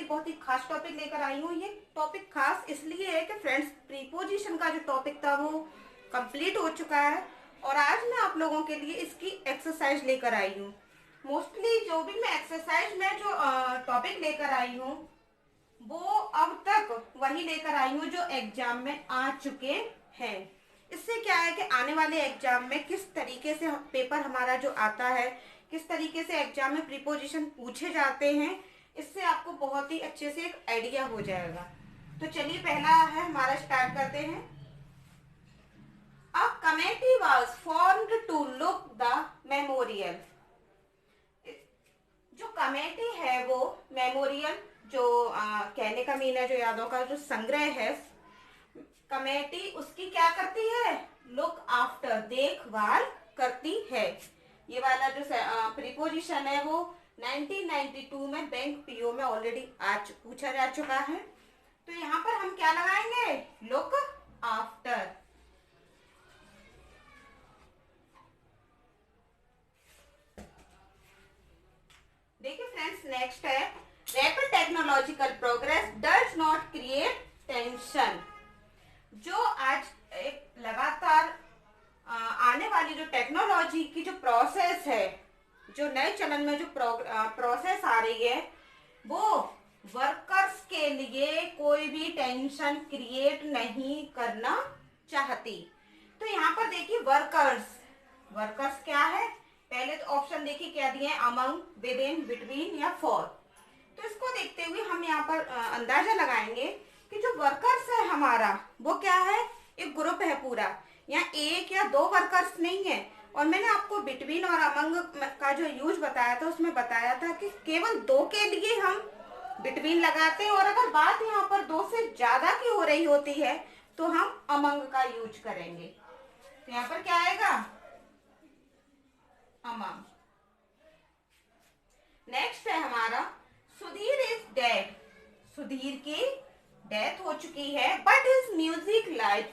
लिए बहुत ही खास टॉपिक लेकर आई हूँ। ये टॉपिक खास इसलिए है कि फ्रेंड्स, प्रीपोजिशन का जो टॉपिक था वो कंप्लीट हो चुका है और आज मैं आप लोगों के लिए इसकी एक्सरसाइज लेकर आई हूँ। मोस्टली जो भी मैं एक्सरसाइज में जो टॉपिक लेकर आई हूँ वो अब तक वही लेकर आई हूँ जो एग्जाम में आ चुके हैं। इससे क्या है कि आने वाले एग्जाम में किस तरीके से पेपर हमारा जो आता है, किस तरीके से एग्जाम में प्रीपोजिशन पूछे जाते हैं, इससे आपको बहुत ही अच्छे से एक आइडिया हो जाएगा। तो चलिए पहला है हमारा, स्टार्ट करते हैं। A committee was formed to look the memorial. जो कमेटी है वो मेमोरियल, जो कहने का मीन है, जो यादों का जो संग्रह है, कमेटी उसकी क्या करती है? लुक आफ्टर, देखभाल करती है। ये वाला जो प्रीपोजिशन है वो 1992 में बैंक पीओ में ऑलरेडी पूछा जा चुका है। तो यहाँ पर हम क्या लगाएंगे? Look after. देखिए फ्रेंड्स, नेक्स्ट है rapid technological progress does not create tension. जो आज एक लगातार आने वाली जो टेक्नोलॉजी की जो प्रोसेस है, जो नए चलन में जो प्रोसेस आ रही है, वो वर्कर्स के लिए कोई भी टेंशन क्रिएट नहीं करना चाहती। तो यहाँ पर देखिए वर्कर्स, वर्कर्स क्या है? पहले तो ऑप्शन देखिए क्या दिए हैं, अमंग, विद इन, बिटवीन या फॉर। तो इसको देखते हुए हम यहाँ पर अंदाजा लगाएंगे कि जो वर्कर्स है हमारा वो क्या है? एक ग्रुप है पूरा। यहाँ एक या दो वर्कर्स नहीं है। और मैंने आपको बिटवीन और अमंग का जो यूज बताया था उसमें बताया था कि केवल दो के लिए हम बिटवीन लगाते हैं, और अगर बात यहाँ पर दो से ज्यादा की हो रही होती है तो हम अमंग का यूज करेंगे। तो यहाँ पर क्या आएगा? अमंग। नेक्स्ट है हमारा सुधीर इज डेड। सुधीर की डेथ हो चुकी है, बट हिज म्यूजिक लाइफ,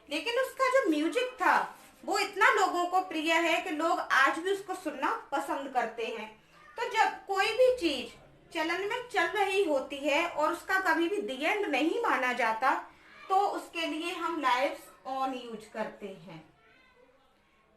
लेकिन उसका जो म्यूजिक था वो इतना लोगों को प्रिय है कि लोग आज भी उसको सुनना पसंद करते हैं। तो जब कोई भी चीज चलन में चल रही होती है और उसका कभी भी द एंड नहीं माना जाता, तो उसके लिए हम लाइव्स ऑन यूज करते हैं।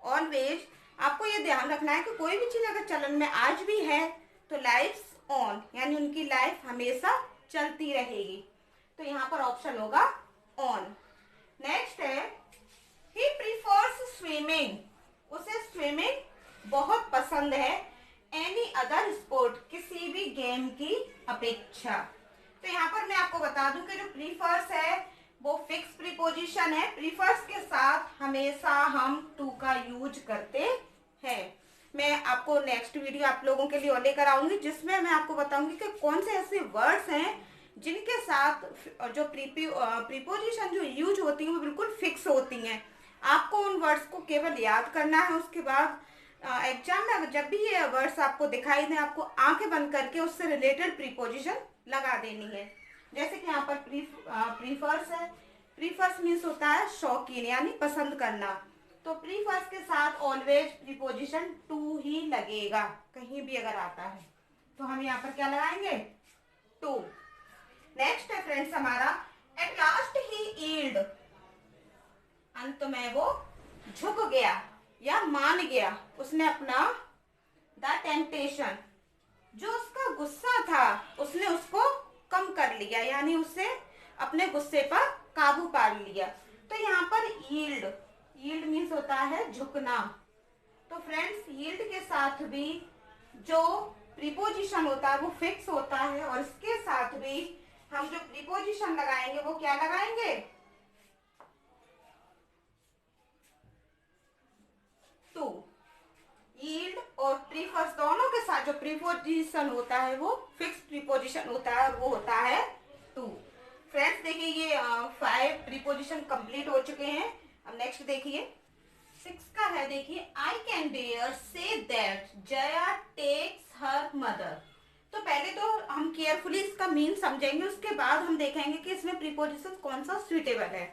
ऑलवेज आपको ये ध्यान रखना है कि कोई भी चीज अगर चलन में आज भी है तो लाइव्स ऑन, यानी उनकी लाइफ हमेशा चलती रहेगी। तो यहाँ पर ऑप्शन होगा ऑन। नेक्स्ट है ही प्रीफर्स स्विमिंग। उसे स्विमिंग बहुत पसंद है, एनी अदर स्पोर्ट, किसी भी गेम की अपेक्षा। तो यहाँ पर मैं आपको बता दूं कि जो प्रीफर्स है वो फिक्स प्रीपोजिशन है। प्रीफर्स के साथ हमेशा हम टू का यूज करते हैं। मैं आपको नेक्स्ट वीडियो आप लोगों के लिए और लेकर आऊंगी जिसमें मैं आपको बताऊंगी कि कौन से ऐसे वर्ड्स हैं जिनके साथ जो प्रीपोजिशन जो यूज होती है वो बिल्कुल फिक्स होती हैं। आपको उन वर्ड्स को केवल याद करना है। उसके बाद एग्जाम में जब भी ये वर्ड्स आपको दिखाई दें, आपको आंखें बंद करके उससे रिलेटेड प्रीपोजिशन लगा देनी है। जैसे कि यहाँ पर प्रीफर्स है। प्रीफर्स मीन्स होता है शौकीन, यानी पसंद करना। तो प्रीफर्स के साथ ऑलवेज प्रीपोजिशन टू ही लगेगा, कहीं भी अगर आता है तो हम यहाँ पर क्या लगाएंगे? टू। नेक्स्ट है फ्रेंड्स हमारा एट लास्ट ही यील्ड। अंत में वो झुक गया या मान गया। उसने अपना द टेम्पटेशन, जो उसका गुस्सा था उसने उसको कम कर लिया, यानी उससे अपने गुस्से पर काबू पा लिया। तो यहाँ पर यील्ड, यील्ड मीन्स होता है झुकना। तो फ्रेंड्स, यील्ड के साथ भी जो प्रीपोजिशन होता है वो फिक्स होता है, और इसके साथ भी हम जो प्रीपोजिशन लगाएंगे वो क्या लगाएंगे? टू। यील्ड और प्रीफर्स दोनों के साथ जो प्रीपोजिशन होता है वो फिक्स प्रीपोजिशन होता है, और वो होता है टू। फ्रेंड्स देखिए ये 5 प्रीपोजिशन कंप्लीट हो चुके हैं। अब नेक्स्ट देखिए 6 का है। देखिए I can dare say that Jaya takes her mother. तो पहले तो हम केयरफुली इसका मीन समझेंगे, उसके बाद हम देखेंगे कि इसमें प्रीपोजिशन कौन सा सुइटेबल है।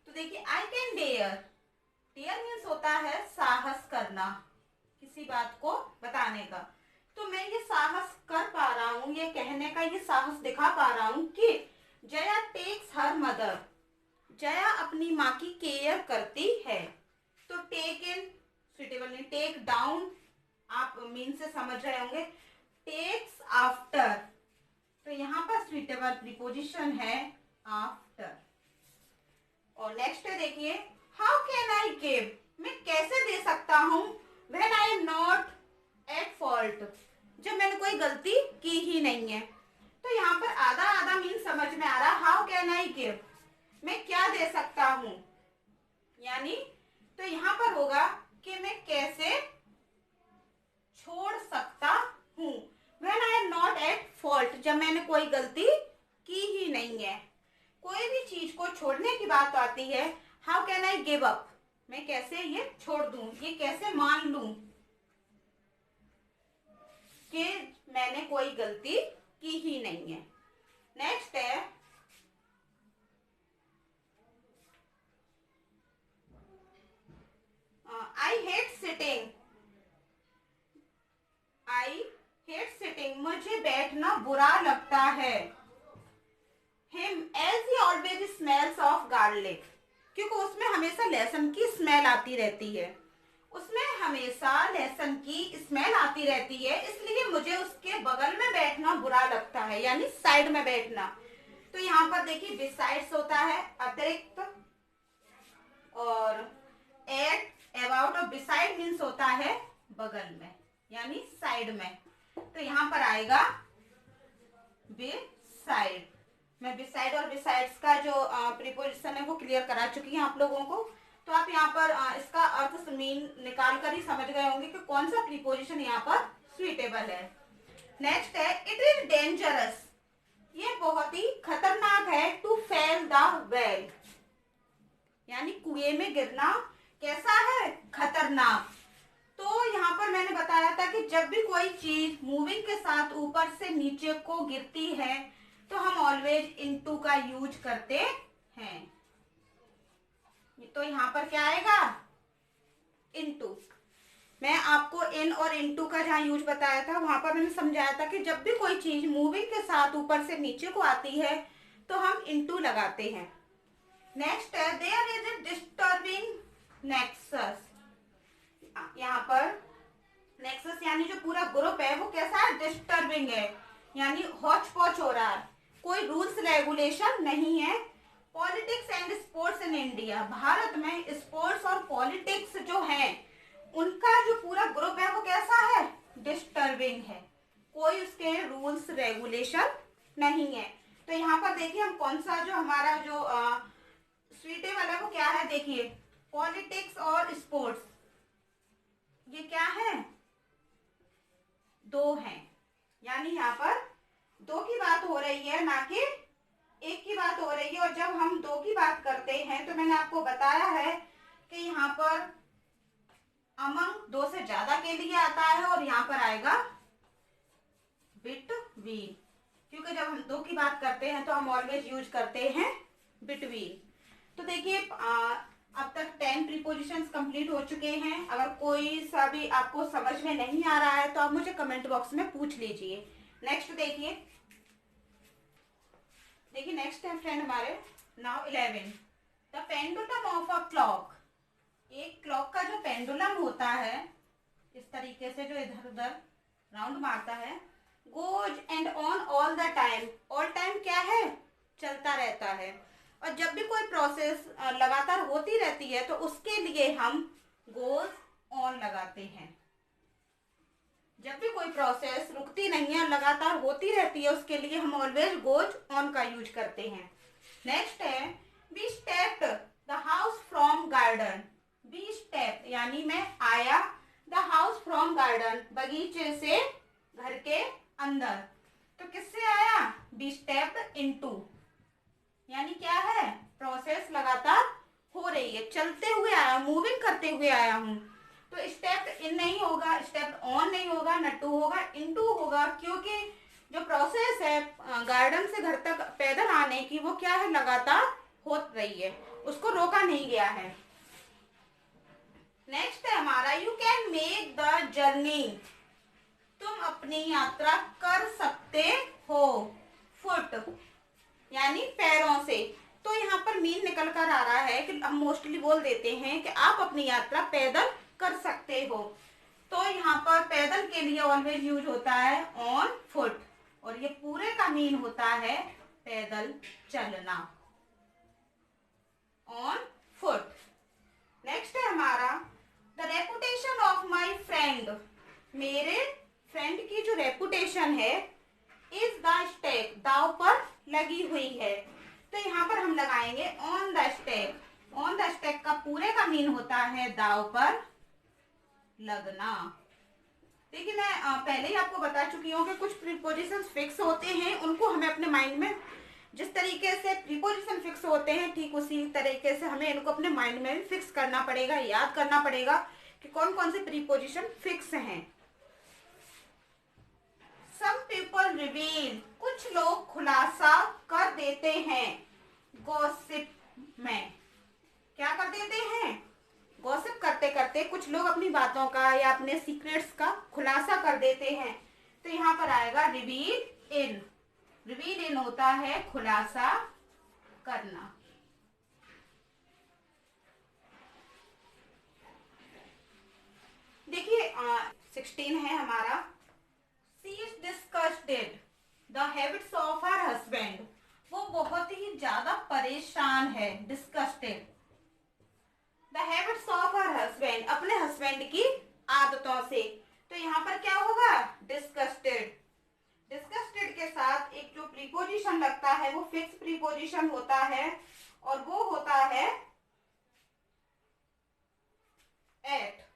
तो देखिए I can dare, dare means होता है साहस करना, किसी बात को बताने का। तो मैं ये साहस कर पा रहा हूँ, ये कहने का ये साहस दिखा पा रहा हूँ कि Jaya takes her mother, Jaya अपनी माँ की केयर करती है। तो टेक इन सुइटेबल नहीं, टेक डाउन आप मीन से समझ रहे होंगे, टेक्स आफ्टर, तो यहाँ पर सुइटेबल प्रीपोजिशन है आफ्टर। और नेक्स्ट है देखिए, हाउ कैन आई गिव, मैं कैसे दे सकता हूँ, when I am not at fault, जब मैंने कोई गलती की ही नहीं है। तो यहाँ पर आधा आधा मीन समझ में आ रहा, हाउ कैन आई गिव, मैं क्या दे सकता हूँ, यानी तो यहाँ पर होगा कि मैं कैसे छोड़ सकता हूँ, when I am not at fault, जब मैंने कोई गलती की ही नहीं है। कोई भी चीज को छोड़ने की बात आती है, how can I give up, मैं कैसे ये छोड़ दूं, ये कैसे मान लूं कि मैंने कोई गलती की ही नहीं है। नेक्स्ट है, I hate sitting, I hate sitting, मुझे बैठना बुरा लगता है। Him as he always smells of garlic, क्योंकि उसमें हमेशा लहसुन की स्मेल आती रहती है, उसमें हमेशा लहसुन की स्मेल आती रहती है, इसलिए मुझे उसके बगल में बैठना बुरा लगता है, यानी साइड में बैठना। तो यहाँ पर देखिए बिसाइड्स होता है अतिरिक्त, और एट, अबाउट और बिसाइड मीन्स होता है बगल में यानी साइड में। तो यहाँ पर आएगा बिसाइड। मैं बिसाइड और बिसाइड्स का जो प्रीपोजिशन है वो क्लियर करा चुकी हूँ आप लोगों को। तो आप यहाँ पर इसका अर्थ मीन निकाल कर ही समझ गए होंगे कि कौन सा प्रीपोजिशन यहाँ पर सुइटेबल है। नेक्स्ट है, इट इज डेंजरस, ये बहुत ही खतरनाक है, टू फेल द वेल, यानी कुएं में गिरना कैसा है, खतरनाक। तो यहाँ पर मैंने बताया था कि जब भी कोई चीज मूविंग के साथ ऊपर से नीचे को गिरती है तो हम ऑलवेज इनटू का यूज करते हैं। तो यहाँ पर क्या आएगा, इनटू। मैं आपको इन और इनटू का जहाँ यूज बताया था वहां पर मैंने समझाया था कि जब भी कोई चीज मूविंग के साथ ऊपर से नीचे को आती है तो हम इनटू लगाते हैं। नेक्स्ट है, there is a disturbing nexus, यहाँ पर नेक्सस यानी जो पूरा ग्रुप है वो कैसा है, डिस्टर्बिंग है, यानी हौच पौच हो रहा है, कोई रूल्स रेगुलेशन नहीं है। Politics and sports in India, Bharat में स्पोर्ट्स और पॉलिटिक्स जो है उनका जो पूरा ग्रुप है वो कैसा है, डिस्टर्बिंग है, कोई उसके रूल्स रेगुलेशन नहीं है। तो यहाँ पर देखिए हम कौन सा जो हमारा जो सुइटेबल है वो क्या है, देखिए पॉलिटिक्स और स्पोर्ट्स, ये क्या है, दो हैं, यानी यहाँ पर दो की बात हो रही है ना कि एक की बात हो रही है। और जब हम दो की बात करते हैं तो मैंने आपको बताया है कि यहाँ पर अमंग दो से ज्यादा के लिए आता है और यहाँ पर आएगा बिटवीन, क्योंकि जब हम दो की बात करते हैं तो हम ऑलवेज यूज करते हैं बिटवीन। तो देखिए अब तक 10 प्रीपोजिशंस कंप्लीट हो चुके हैं। अगर कोई सा भी आपको समझ में नहीं आ रहा है तो आप मुझे कमेंट बॉक्स में पूछ लीजिए। नेक्स्ट देखिए नेक्स्ट है फ्रेंड हमारे now 11, the pendulum of a clock. एक क्लॉक का जो पेंडुलम होता है इस तरीके से जो इधर उधर राउंड मारता है, goes and on all the time, all time क्या है, चलता रहता है। और जब भी कोई प्रोसेस लगातार होती रहती है तो उसके लिए हम गोज ऑन लगाते हैं। जब भी कोई प्रोसेस रुकती नहीं है, लगातार होती रहती है, उसके लिए हम ऑलवेज गोज ऑन का यूज करते हैं। नेक्स्ट है, be stepped the house from garden. Be step यानी मैं आया, द हाउस फ्रॉम गार्डन बगीचे से घर के अंदर। तो किससे आया, बी स्टेप्ड इनटू, यानी क्या है, प्रोसेस लगातार हो रही है, चलते हुए आया, मूविंग करते हुए आया हूं। तो स्टेप इन नहीं होगा, स्टेप ऑन नहीं होगा, न टू होगा, इनटू होगा, क्योंकि जो प्रोसेस है गार्डन से घर तक पैदल आने की वो क्या है, लगातार हो रही है, उसको रोका नहीं गया है। नेक्स्ट है हमारा, you can make the journey. तुम अपनी यात्रा कर सकते हो। फुट यानी पैरों से। तो यहाँ पर मीन निकल कर आ रहा है कि हम मोस्टली बोल देते हैं कि आप अपनी यात्रा पैदल कर सकते हो। तो यहाँ पर पैदल के लिए ऑलवेज यूज होता है ऑन फुट, और ये पूरे का मीन होता है पैदल चलना, ऑन फुट। नेक्स्ट है हमारा the reputation of my friend. मेरे फ्रेंड की जो रेपुटेशन है इज द स्टेक, दाव पर लगी हुई है। तो यहाँ पर हम लगाएंगे on the stake. On the stake का पूरे का मीन होता है दाव पर लगना। देखिए मैं पहले ही आपको बता चुकी हूँ कि कुछ प्रीपोजिशन फिक्स होते हैं, उनको हमें अपने माइंड में जिस तरीके से प्रीपोजिशन फिक्स होते हैं ठीक उसी तरीके से हमें इनको अपने माइंड में भी फिक्स करना पड़ेगा, याद करना पड़ेगा कि कौन कौन से प्रीपोजिशन फिक्स हैं। Some people reveal, कुछ लोग खुलासा कर देते हैं। गॉसिप में क्या कर देते हैं? गॉसिप करते करते कुछ लोग अपनी बातों का या अपने सीक्रेट्स का खुलासा कर देते हैं। तो यहाँ पर आएगा रिवील इन। रिवील इन होता है खुलासा करना। देखिए 16 है हमारा। She is disgusted the habits of her husband. वो बहुत ही ज्यादा परेशान है। Disgusted the habits of her husband, अपने हस्बैंड की आदतों से। तो यहाँ पर क्या होगा? डिस्कस्टेड। डिस्कस्टेड के साथ एक जो प्रीपोजिशन लगता है वो फिक्स प्रीपोजिशन होता है और वो होता है एट।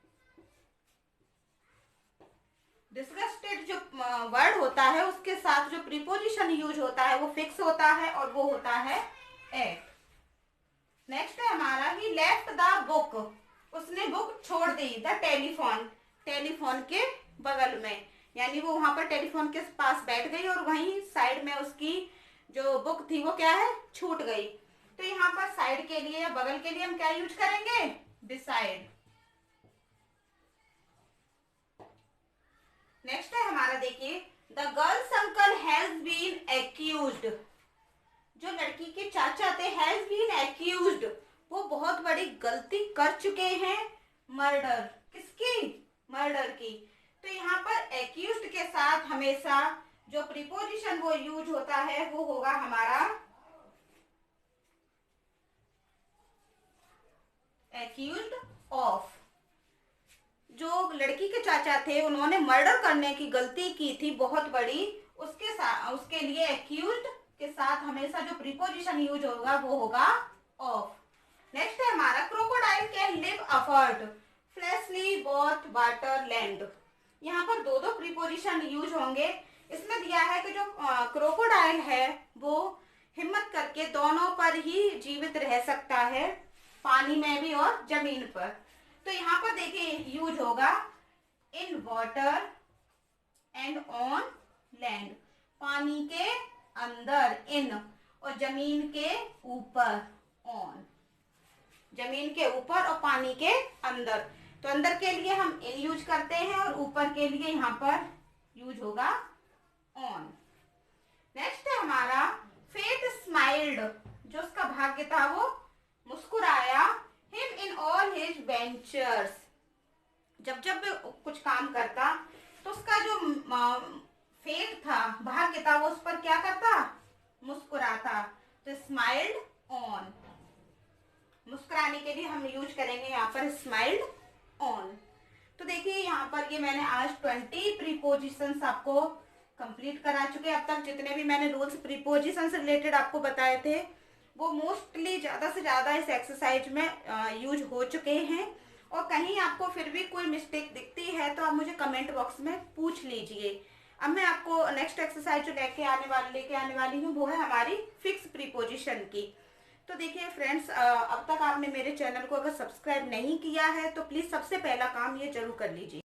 डिस्गस्टेड जो वर्ड होता है उसके साथ जो प्रीपोजिशन यूज होता है वो फिक्स होता है और वो होता है एट। नेक्स्ट है हमारा ही लेफ्ट द बुक, उसने बुक छोड़ दी। द टेलीफोन, टेलीफोन के बगल में, यानी वो वहां पर टेलीफोन के पास बैठ गई और वहीं साइड में उसकी जो बुक थी वो क्या है? छूट गई। तो यहाँ पर साइड के लिए या बगल के लिए हम क्या यूज करेंगे? बिसाइड। नेक्स्ट है हमारा देखिए the girl's uncle has been accused. जो लड़की के चाचा थे हैज बीन एक्यूज्ड, वो बहुत बड़ी गलती कर चुके हैं। मर्डर, किसकी? मर्डर की। तो यहाँ पर एक्यूज्ड के साथ हमेशा जो प्रीपोजिशन वो यूज होता है वो होगा हमारा एक्यूज्ड ऑफ। जो लड़की के चाचा थे उन्होंने मर्डर करने की गलती की थी बहुत बड़ी, उसके साथ उसके लिए एक्यूज्ड के साथ हमेशा जो प्रीपोजिशन यूज होगा वो होगा ऑफ। नेक्स्ट है हमारा crocodile can live effort fleshly both water land. यहाँ पर दो दो प्रीपोजिशन यूज होंगे। इसमें दिया है कि जो क्रोकोडाइल है वो हिम्मत करके दोनों पर ही जीवित रह सकता है, पानी में भी और जमीन पर। तो यहाँ पर देखिए यूज होगा in water and on land, पानी के अंदर इन और जमीन के ऊपर ऑन। जमीन के ऊपर और पानी के अंदर। तो अंदर के लिए हम इन यूज करते हैं और ऊपर के लिए यहाँ पर यूज होगा ऑन। नेक्स्ट है हमारा फेट स्माइल्ड, जो उसका भाग्य था वो मुस्कुराया। Him in all his ventures, जब जब कुछ काम करता तो उसका जो फेट था, भाग्य था, वो उस पर क्या करता? मुस्कुराता। तो स्माइल्ड ऑन, मुस्कुराने के लिए हम यूज करेंगे यहाँ पर स्माइल्ड ऑन। तो देखिए यहाँ पर ये मैंने आज 20 प्रीपोजिशंस आपको कंप्लीट करा चुके। अब तक जितने भी मैंने रूल्स प्रीपोजिशन से रिलेटेड आपको बताए थे वो मोस्टली ज़्यादा से ज़्यादा इस एक्सरसाइज में यूज हो चुके हैं। और कहीं आपको फिर भी कोई मिस्टेक दिखती है तो आप मुझे कमेंट बॉक्स में पूछ लीजिए। अब मैं आपको नेक्स्ट एक्सरसाइज जो लेके आने वाली हूँ वो है हमारी फिक्स प्रीपोजिशन की। तो देखिए फ्रेंड्स, अब तक आपने मेरे चैनल को अगर सब्सक्राइब नहीं किया है तो प्लीज़ सबसे पहला काम ये जरूर कर लीजिए।